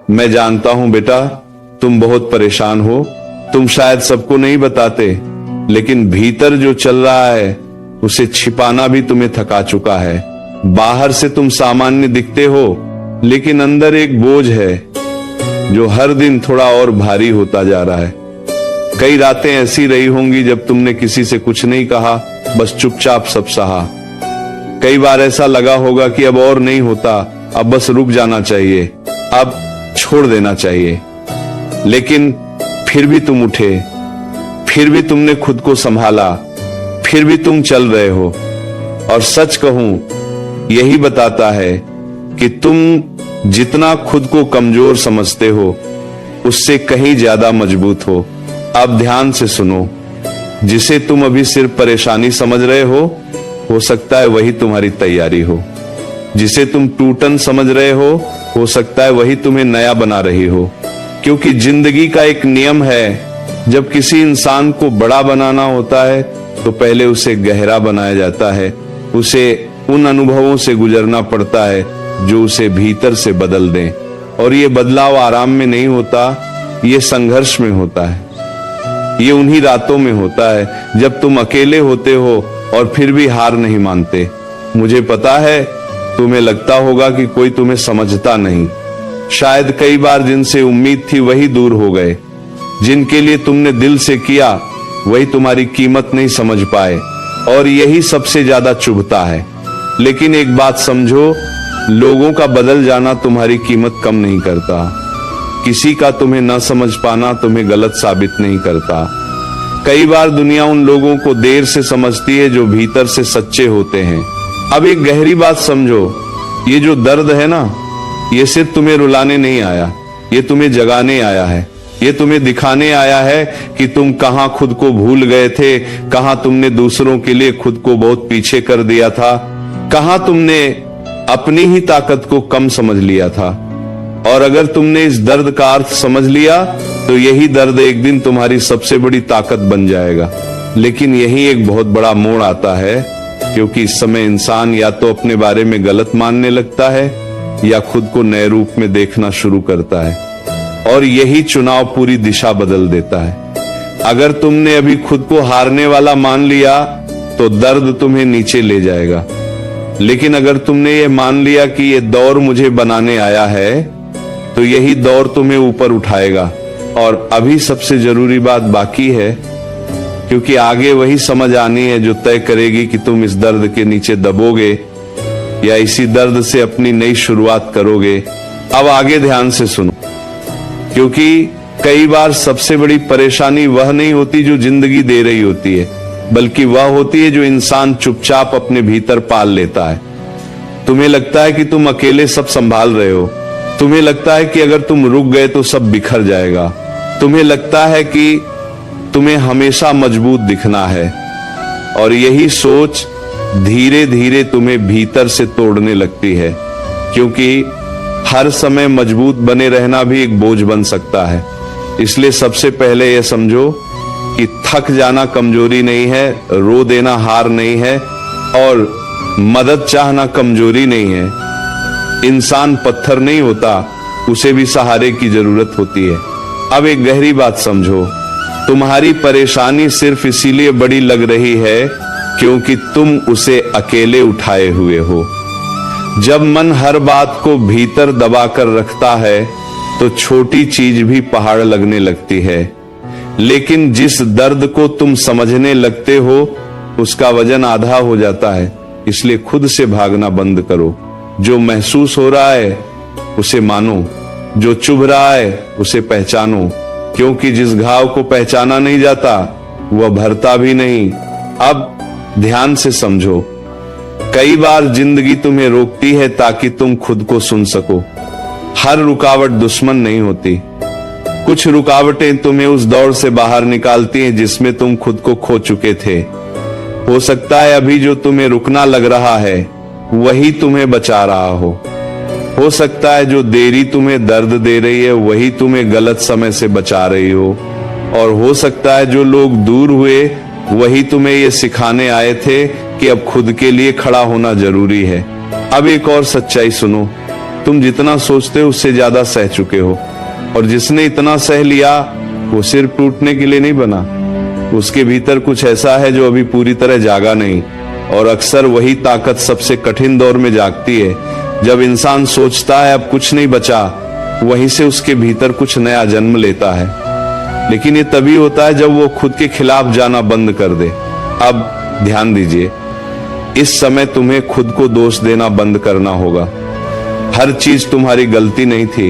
मैं जानता हूं बेटा, तुम बहुत परेशान हो। तुम शायद सबको नहीं बताते, लेकिन भीतर जो चल रहा है उसे छिपाना भी तुम्हें थका चुका है। बाहर से तुम सामान्य दिखते हो, लेकिन अंदर एक बोझ है जो हर दिन थोड़ा और भारी होता जा रहा है। कई रातें ऐसी रही होंगी जब तुमने किसी से कुछ नहीं कहा, बस चुपचाप सब सहा। कई बार ऐसा लगा होगा कि अब और नहीं होता, अब बस रुक जाना चाहिए, अब छोड़ देना चाहिए। लेकिन फिर भी तुम उठे, फिर भी तुमने खुद को संभाला, फिर भी तुम चल रहे हो। और सच कहूं, यही बताता है कि तुम जितना खुद को कमजोर समझते हो, उससे कहीं ज्यादा मजबूत हो। अब ध्यान से सुनो, जिसे तुम अभी सिर्फ परेशानी समझ रहे हो सकता है वही तुम्हारी तैयारी हो। जिसे तुम टूटन समझ रहे हो सकता है वही तुम्हें नया बना रही हो। क्योंकि जिंदगी का एक नियम है, जब किसी इंसान को बड़ा बनाना होता है तो पहले उसे गहरा बनाया जाता है। उसे उन अनुभवों से गुजरना पड़ता है जो उसे भीतर से बदल दें। और ये बदलाव आराम में नहीं होता, ये संघर्ष में होता है। ये उन्हीं रातों में होता है जब तुम अकेले होते हो और फिर भी हार नहीं मानते। मुझे पता है तुम्हें लगता होगा कि कोई तुम्हें समझता नहीं। शायद कई बार जिनसे उम्मीद थी वही दूर हो गए, जिनके लिए तुमने दिल से किया वही तुम्हारी कीमत नहीं समझ पाए, और यही सबसे ज्यादा चुभता है। लेकिन एक बात समझो, लोगों का बदल जाना तुम्हारी कीमत कम नहीं करता। किसी का तुम्हें न समझ पाना तुम्हें गलत साबित नहीं करता। कई बार दुनिया उन लोगों को देर से समझती है जो भीतर से सच्चे होते हैं। अब एक गहरी बात समझो, ये जो दर्द है ना, ये सिर्फ तुम्हें रुलाने नहीं आया, ये तुम्हें जगाने आया है। ये तुम्हें दिखाने आया है कि तुम कहां खुद को भूल गए थे, कहां तुमने दूसरों के लिए खुद को बहुत पीछे कर दिया था, कहां तुमने अपनी ही ताकत को कम समझ लिया था। और अगर तुमने इस दर्द का अर्थ समझ लिया तो यही दर्द एक दिन तुम्हारी सबसे बड़ी ताकत बन जाएगा। लेकिन यही एक बहुत बड़ा मोड़ आता है, क्योंकि इस समय इंसान या तो अपने बारे में गलत मानने लगता है या खुद को नए रूप में देखना शुरू करता है। और यही चुनाव पूरी दिशा बदल देता है। अगर तुमने अभी खुद को हारने वाला मान लिया तो दर्द तुम्हें नीचे ले जाएगा। लेकिन अगर तुमने ये मान लिया कि ये दौर मुझे बनाने आया है, तो यही दौर तुम्हें ऊपर उठाएगा। और अभी सबसे जरूरी बात बाकी है, क्योंकि आगे वही समझ आनी है जो तय करेगी कि तुम इस दर्द के नीचे दबोगे या इसी दर्द से अपनी नई शुरुआत करोगे। अब आगे ध्यान से सुनो, क्योंकि कई बार सबसे बड़ी परेशानी वह नहीं होती जो जिंदगी दे रही होती है, बल्कि वह होती है जो इंसान चुपचाप अपने भीतर पाल लेता है। तुम्हें लगता है कि तुम अकेले सब संभाल रहे हो। तुम्हें लगता है कि अगर तुम रुक गए तो सब बिखर जाएगा। तुम्हें लगता है कि तुम्हें हमेशा मजबूत दिखना है। और यही सोच धीरे धीरे तुम्हें भीतर से तोड़ने लगती है, क्योंकि हर समय मजबूत बने रहना भी एक बोझ बन सकता है। इसलिए सबसे पहले यह समझो कि थक जाना कमजोरी नहीं है, रो देना हार नहीं है, और मदद चाहना कमजोरी नहीं है। इंसान पत्थर नहीं होता, उसे भी सहारे की जरूरत होती है। अब एक गहरी बात समझो, तुम्हारी परेशानी सिर्फ इसीलिए बड़ी लग रही है क्योंकि तुम उसे अकेले उठाए हुए हो। जब मन हर बात को भीतर दबाकर रखता है तो छोटी चीज भी पहाड़ लगने लगती है। लेकिन जिस दर्द को तुम समझने लगते हो उसका वजन आधा हो जाता है। इसलिए खुद से भागना बंद करो। जो महसूस हो रहा है उसे मानो, जो चुभ रहा है उसे पहचानो, क्योंकि जिस घाव को पहचाना नहीं जाता वह भरता भी नहीं। अब ध्यान से समझो, कई बार जिंदगी तुम्हें रोकती है ताकि तुम खुद को सुन सको। हर रुकावट दुश्मन नहीं होती। कुछ रुकावटें तुम्हें उस दौर से बाहर निकालती हैं जिसमें तुम खुद को खो चुके थे। हो सकता है अभी जो तुम्हें रुकना लग रहा है वही तुम्हें बचा रहा हो सकता है जो देरी तुम्हें दर्द दे रही है वही तुम्हें गलत समय से बचा रही हो, और हो सकता है जो लोग दूर हुए वही तुम्हें ये सिखाने आए थे कि अब खुद के लिए खड़ा होना जरूरी है। अब एक और सच्चाई सुनो, तुम जितना सोचते हो उससे ज्यादा सह चुके हो, और जिसने इतना सह लिया वो सिर्फ टूटने के लिए नहीं बना, उसके भीतर कुछ ऐसा है जो अभी पूरी तरह जागा नहीं। और अक्सर वही ताकत सबसे कठिन दौर में जागती है, जब इंसान सोचता है अब कुछ नहीं बचा, वहीं से उसके भीतर कुछ नया जन्म लेता है। लेकिन ये तभी होता है जब वो खुद के खिलाफ जाना बंद कर दे। अब ध्यान दीजिए, इस समय तुम्हें खुद को दोष देना बंद करना होगा। हर चीज तुम्हारी गलती नहीं थी,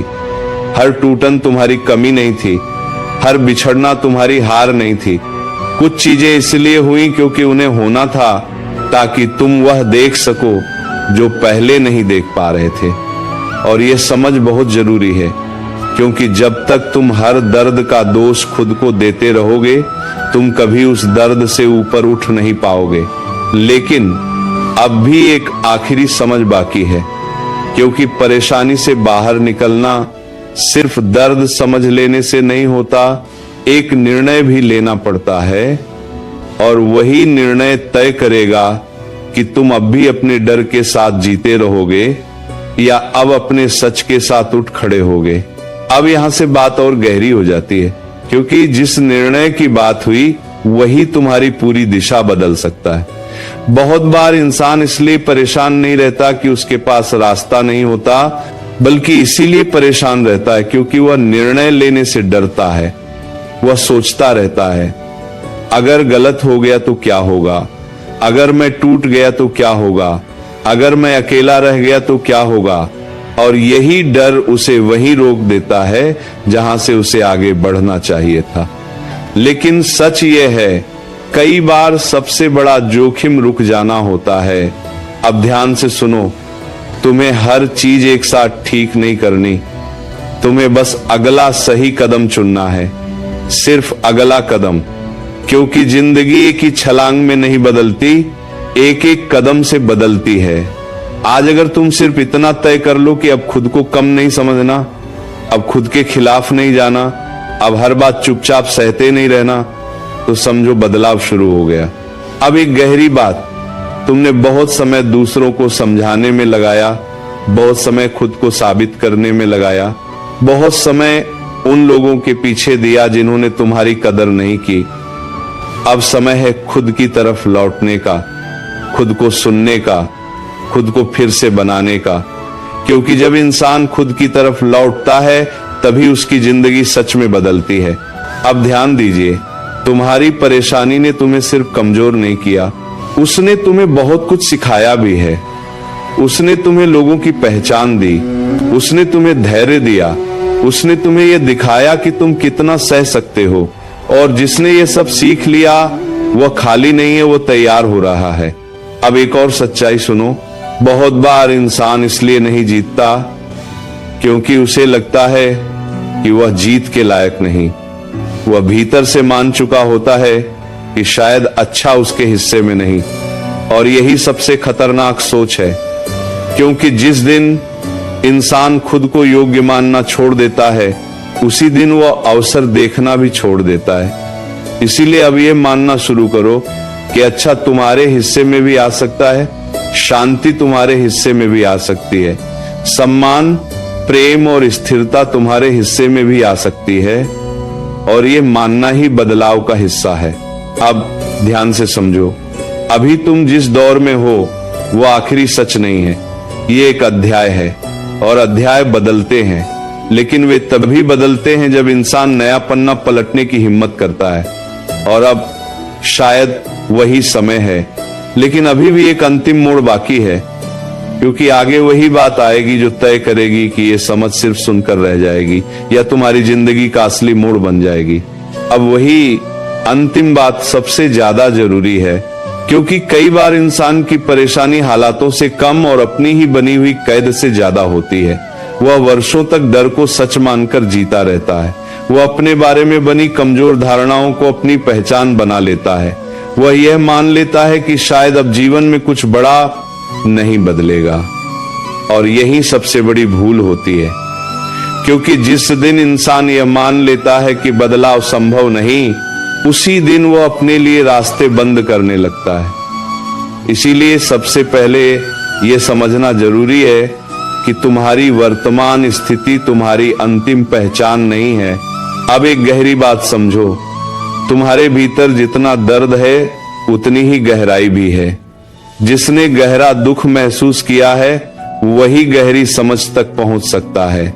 हर टूटन तुम्हारी कमी नहीं थी, हर बिछड़ना तुम्हारी हार नहीं थी। कुछ चीजें इसलिए हुई क्योंकि उन्हें होना था, ताकि तुम वह देख सको जो पहले नहीं देख पा रहे थे। और यह समझ बहुत जरूरी है, क्योंकि जब तक तुम हर दर्द का दोष खुद को देते रहोगे, तुम कभी उस दर्द से ऊपर उठ नहीं पाओगे। लेकिन अब भी एक आखिरी समझ बाकी है, क्योंकि परेशानी से बाहर निकलना सिर्फ दर्द समझ लेने से नहीं होता, एक निर्णय भी लेना पड़ता है। और वही निर्णय तय करेगा कि तुम अब भी अपने डर के साथ जीते रहोगे या अब अपने सच के साथ उठ खड़े होगे। अब यहां से बात और गहरी हो जाती है, क्योंकि जिस निर्णय की बात हुई वही तुम्हारी पूरी दिशा बदल सकता है। बहुत बार इंसान इसलिए परेशान नहीं रहता कि उसके पास रास्ता नहीं होता, बल्कि इसीलिए परेशान रहता है क्योंकि वह निर्णय लेने से डरता है। वह सोचता रहता है, अगर गलत हो गया तो क्या होगा, अगर मैं टूट गया तो क्या होगा, अगर मैं अकेला रह गया तो क्या होगा। और यही डर उसे वहीं रोक देता है जहां से उसे आगे बढ़ना चाहिए था। लेकिन सच यह है, कई बार सबसे बड़ा जोखिम रुक जाना होता है। अब ध्यान से सुनो, तुम्हें हर चीज एक साथ ठीक नहीं करनी, तुम्हें बस अगला सही कदम चुनना है, सिर्फ अगला कदम। क्योंकि जिंदगी एक ही छलांग में नहीं बदलती, एक एक कदम से बदलती है। आज अगर तुम सिर्फ इतना तय कर लो कि अब खुद को कम नहीं समझना, अब खुद के खिलाफ नहीं जाना, अब हर बात चुपचाप सहते नहीं रहना, तो समझो बदलाव शुरू हो गया। अब एक गहरी बात, तुमने बहुत समय दूसरों को समझाने में लगाया, बहुत समय खुद को साबित करने में लगाया, बहुत समय उन लोगों के पीछे दिया जिन्होंने तुम्हारी कदर नहीं की। अब समय है खुद की तरफ लौटने का, खुद को सुनने का, खुद को फिर से बनाने का। क्योंकि जब इंसान खुद की तरफ लौटता है, तभी उसकी जिंदगी सच में बदलती है। अब ध्यान दीजिए, तुम्हारी परेशानी ने तुम्हें सिर्फ कमजोर नहीं किया, उसने तुम्हें बहुत कुछ सिखाया भी है। उसने तुम्हें लोगों की पहचान दी, उसने तुम्हें धैर्य दिया, उसने तुम्हें यह दिखाया कि तुम कितना सह सकते हो। और जिसने ये सब सीख लिया, वह खाली नहीं है, वो तैयार हो रहा है। अब एक और सच्चाई सुनो, बहुत बार इंसान इसलिए नहीं जीतता क्योंकि उसे लगता है कि वह जीत के लायक नहीं। वह भीतर से मान चुका होता है कि शायद अच्छा उसके हिस्से में नहीं। और यही सबसे खतरनाक सोच है, क्योंकि जिस दिन इंसान खुद को योग्य मानना छोड़ देता है, उसी दिन वह अवसर देखना भी छोड़ देता है। इसीलिए अब यह मानना शुरू करो कि अच्छा तुम्हारे हिस्से में भी आ सकता है, शांति तुम्हारे हिस्से में भी आ सकती है, सम्मान, प्रेम और स्थिरता तुम्हारे हिस्से में भी आ सकती है। और ये मानना ही बदलाव का हिस्सा है। अब ध्यान से समझो, अभी तुम जिस दौर में हो वो आखिरी सच नहीं है, ये एक अध्याय है। और अध्याय बदलते हैं, लेकिन वे तभी बदलते हैं जब इंसान नया पन्ना पलटने की हिम्मत करता है। और अब शायद वही समय है, लेकिन अभी भी एक अंतिम मोड़ बाकी है, क्योंकि आगे वही बात आएगी जो तय करेगी कि ये समझ सिर्फ सुनकर रह जाएगी या तुम्हारी जिंदगी का असली मोड़ बन जाएगी। अब वही अंतिम बात सबसे ज्यादा जरूरी है, क्योंकि कई बार इंसान की परेशानी हालातों से कम और अपनी ही बनी हुई कैद से ज्यादा होती है। वह वर्षों तक डर को सच मानकर जीता रहता है, वह अपने बारे में बनी कमजोर धारणाओं को अपनी पहचान बना लेता है, वह यह मान लेता है कि शायद अब जीवन में कुछ बड़ा नहीं बदलेगा। और यही सबसे बड़ी भूल होती है, क्योंकि जिस दिन इंसान यह मान लेता है कि बदलाव संभव नहीं, उसी दिन वो अपने लिए रास्ते बंद करने लगता है। इसीलिए सबसे पहले यह समझना जरूरी है कि तुम्हारी वर्तमान स्थिति तुम्हारी अंतिम पहचान नहीं है। अब एक गहरी बात समझो, तुम्हारे भीतर जितना दर्द है उतनी ही गहराई भी है। जिसने गहरा दुख महसूस किया है वही गहरी समझ तक पहुंच सकता है।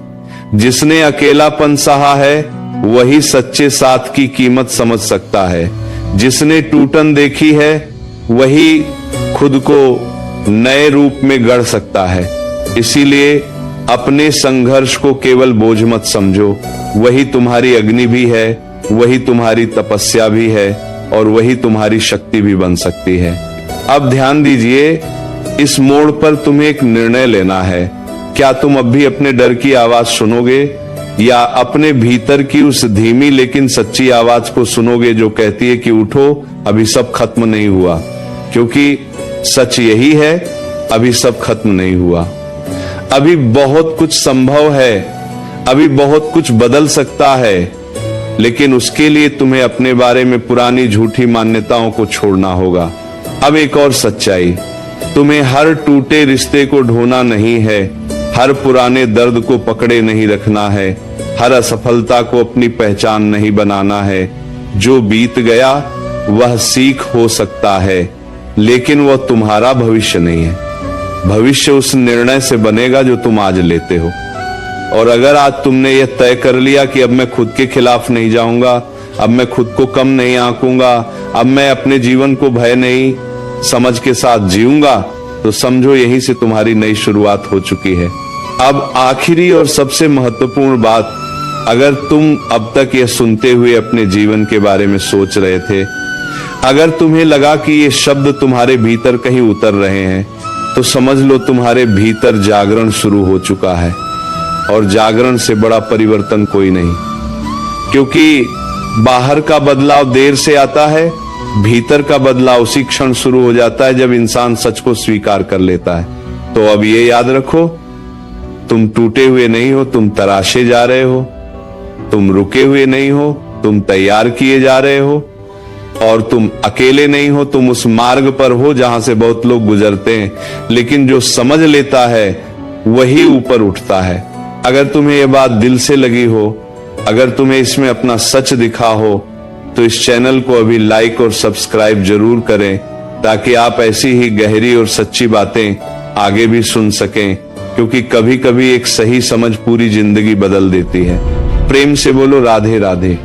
जिसने अकेलापन सहा है वही सच्चे साथ की कीमत समझ सकता है। जिसने टूटन देखी है वही खुद को नए रूप में गढ़ सकता है। इसीलिए अपने संघर्ष को केवल बोझ मत समझो, वही तुम्हारी अग्नि भी है, वही तुम्हारी तपस्या भी है और वही तुम्हारी शक्ति भी बन सकती है। अब ध्यान दीजिए, इस मोड़ पर तुम्हें एक निर्णय लेना है। क्या तुम अब भी अपने डर की आवाज सुनोगे या अपने भीतर की उस धीमी लेकिन सच्ची आवाज को सुनोगे जो कहती है कि उठो, अभी सब खत्म नहीं हुआ। क्योंकि सच यही है, अभी सब खत्म नहीं हुआ। अभी बहुत कुछ संभव है, अभी बहुत कुछ बदल सकता है, लेकिन उसके लिए तुम्हें अपने बारे में पुरानी झूठी मान्यताओं को छोड़ना होगा। अब एक और सच्चाई, तुम्हें हर टूटे रिश्ते को ढोना नहीं है, हर पुराने दर्द को पकड़े नहीं रखना है, हर असफलता को अपनी पहचान नहीं बनाना है। जो बीत गया वह सीख हो सकता है, लेकिन वह तुम्हारा भविष्य नहीं है। भविष्य उस निर्णय से बनेगा जो तुम आज लेते हो। और अगर आज तुमने यह तय कर लिया कि अब मैं खुद के खिलाफ नहीं जाऊंगा, अब मैं खुद को कम नहीं आंकूंगा, अब मैं अपने जीवन को भय नहीं समझ के साथ जीऊंगा, तो समझो यहीं से तुम्हारी नई शुरुआत हो चुकी है। अब आखिरी और सबसे महत्वपूर्ण बात, अगर तुम अब तक यह सुनते हुए अपने जीवन के बारे में सोच रहे थे, अगर तुम्हें लगा कि ये शब्द तुम्हारे भीतर कहीं उतर रहे हैं, तो समझ लो तुम्हारे भीतर जागरण शुरू हो चुका है। और जागरण से बड़ा परिवर्तन कोई नहीं, क्योंकि बाहर का बदलाव देर से आता है, भीतर का बदलाव उसी क्षण शुरू हो जाता है जब इंसान सच को स्वीकार कर लेता है। तो अब ये याद रखो, तुम टूटे हुए नहीं हो, तुम तराशे जा रहे हो। तुम रुके हुए नहीं हो, तुम तैयार किए जा रहे हो। और तुम अकेले नहीं हो, तुम उस मार्ग पर हो जहां से बहुत लोग गुजरते हैं, लेकिन जो समझ लेता है वही ऊपर उठता है। अगर तुम्हें यह बात दिल से लगी हो, अगर तुम्हें इसमें अपना सच दिखा हो, तो इस चैनल को अभी लाइक और सब्सक्राइब जरूर करें, ताकि आप ऐसी ही गहरी और सच्ची बातें आगे भी सुन सकें। क्योंकि कभी कभी एक सही समझ पूरी जिंदगी बदल देती है। प्रेम से बोलो राधे राधे।